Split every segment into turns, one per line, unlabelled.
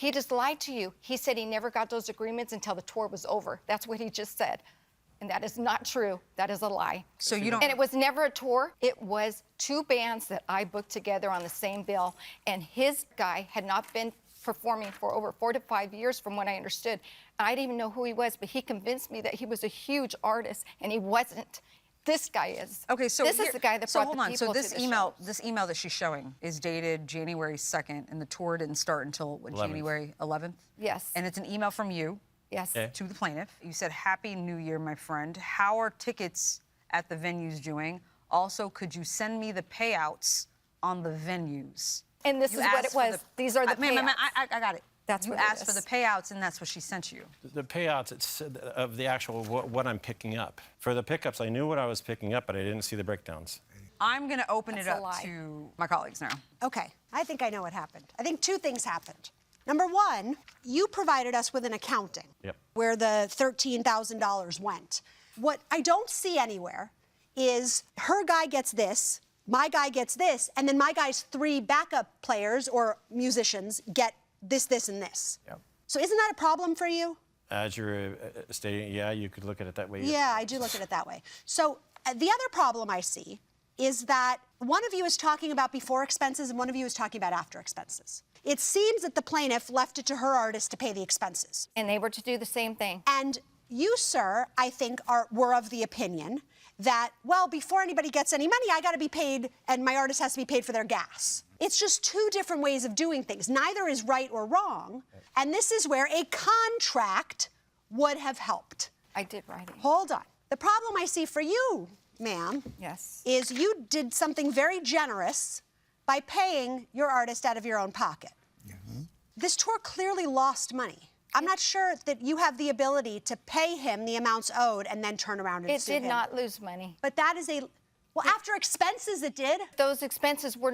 He just lied to you. He said he never got those agreements until the tour was over. That's what he just said. And that is not true. That is a lie.
So you don't...
And it was never a tour. It was 2 bands that I booked together on the same bill. And his guy had not been performing for over 4 to 5 years, from what I understood. I didn't even know who he was, but he convinced me that he was a huge artist, and he wasn't. This guy is.
Okay, so
this is the guy that brought
hold
the
on.
people
So this
to the
email,
shows.
this email that she's showing is dated January 2nd, and the tour didn't start until what, January 11th?
Yes.
And it's an email from you.
Yes.
To the plaintiff. You said, "Happy New Year, my friend. How are tickets at the venues doing? Also, could you send me the payouts on the venues?"
And this is what it was. These are the payouts.
I got it.
That's
you
what it
asked for the payouts, and that's what she sent you.
The payouts of the actual what I'm picking up. For the pickups, I knew what I was picking up, but I didn't see the breakdowns.
I'm going to open
That's
it
a
up
lie.
to my colleagues now.
Okay, I think I know what happened. I think 2 things happened. Number 1, you provided us with an accounting where the $13,000 went. What I don't see anywhere is her guy gets this, my guy gets this, and then my guy's 3 backup players or musicians get this, this, and this.
Yep.
So isn't that a problem for you?
As you're stating, yeah, you could look at it that way.
Yeah, I do look at it that way. So the other problem I see is that one of you is talking about before expenses and one of you is talking about after expenses. It seems that the plaintiff left it to her artist to pay the expenses.
And they were to do the same thing.
And you, sir, I think were of the opinion that, well, before anybody gets any money, I got to be paid, and my artist has to be paid for their gas. It's just 2 different ways of doing things. Neither is right or wrong. And this is where a contract would have helped.
I did write it.
Hold on. The problem I see for you, ma'am,
Yes.
is you did something very generous by paying your artist out of your own pocket. This tour clearly lost money. I'm not sure that you have the ability to pay him the amounts owed and then turn around and sue him.
It did not lose money.
But that is a... Well, after expenses, it did.
Those expenses were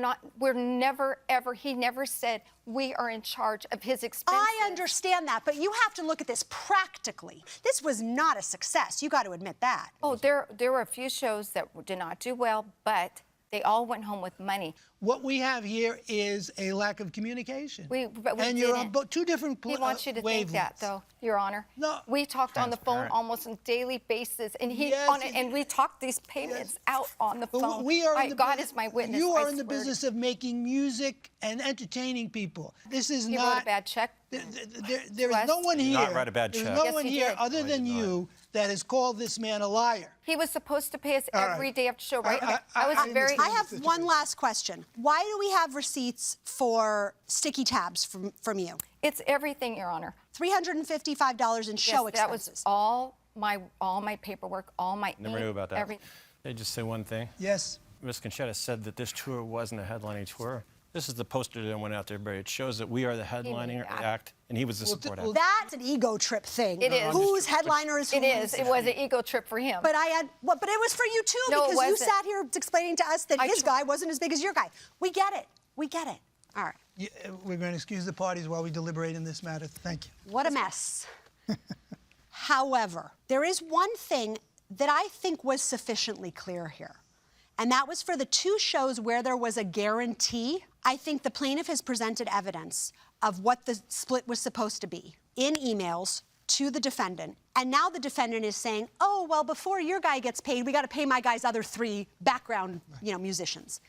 never, ever, he never said, we are in charge of his expenses.
I understand that, but you have to look at this practically. This was not a success. You got to admit that.
Oh, there were a few shows that did not do well, but they all went home with money.
What we have here is a lack of communication.
But we
and you're
didn't.
on 2 different
He wants you to think that, though, Your Honor.
No.
We talked on the phone almost on a daily basis, and and we talked these payments out on the phone.
We are in the
God is my witness.
You are
I
in the
swear to-
business of making music and entertaining people. This is
He
not...
wrote a bad check.
There is no one here.
Not write a bad check.
There's no
Yes,
one
he
here
did.
other than you that has called this man a liar.
He was supposed to pay us
All
every
right.
day after show, right?
I
was very...
understand.
I have one last question. Why do we have receipts for sticky tabs from you?
It's everything, Your Honor.
$355 in show
Yes, that was
expenses.
all my paperwork, all my
Never
ink,
knew about that.
everything.
They just say one thing.
Yes.
Ms. Concetta said that this tour wasn't a headlining tour. This is the poster that went out there, but it shows that we are the headlining
that.
act, and he was the support act.
That's an ego trip thing.
It is.
Whose headliner is who?
It is. It was an ego trip for him.
But but it was for you too,
No, it
because you
wasn't.
sat here explaining to us that his guy wasn't as big as your guy. We get it. We get it. All right.
Yeah, we're going to excuse the parties while we deliberate in this matter. Thank you.
What a mess. However, there is one thing that I think was sufficiently clear here, and that was for the 2 shows where there was a guarantee. I think the plaintiff has presented evidence of what the split was supposed to be in emails to the defendant, and now the defendant is saying, oh, well, before your guy gets paid, we got to pay my guy's other 3 background, musicians.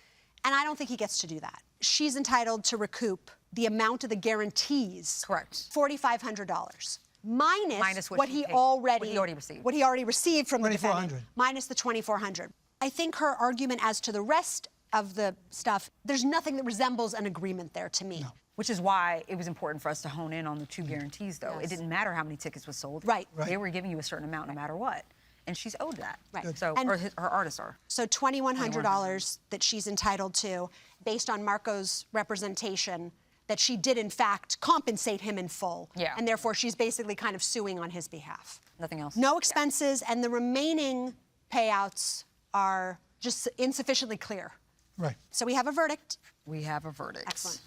And I don't think he gets to do that. She's entitled to recoup the amount of the guarantees.
Correct.
$4,500. Minus what he
paid,
already
received.
What he already received from the defendant.
$2,400.
Minus the $2,400. I think her argument as to the rest of the stuff, there's nothing that resembles an agreement there to me.
No.
Which is why it was important for us to hone in on the 2 guarantees, though.
Yes.
It didn't matter how many tickets was sold.
Right.
They were giving you a certain amount no matter what. And she's owed that.
Right. Good.
So,
And-
or her artists are.
So $2,100 that she's entitled to, based on Marco's representation, that she did, in fact, compensate him in full.
Yeah.
And therefore, she's basically kind of suing on his behalf.
Nothing else.
No expenses, and the remaining payouts are just insufficiently clear.
Right.
So we have a verdict.
We have a verdict.
Excellent.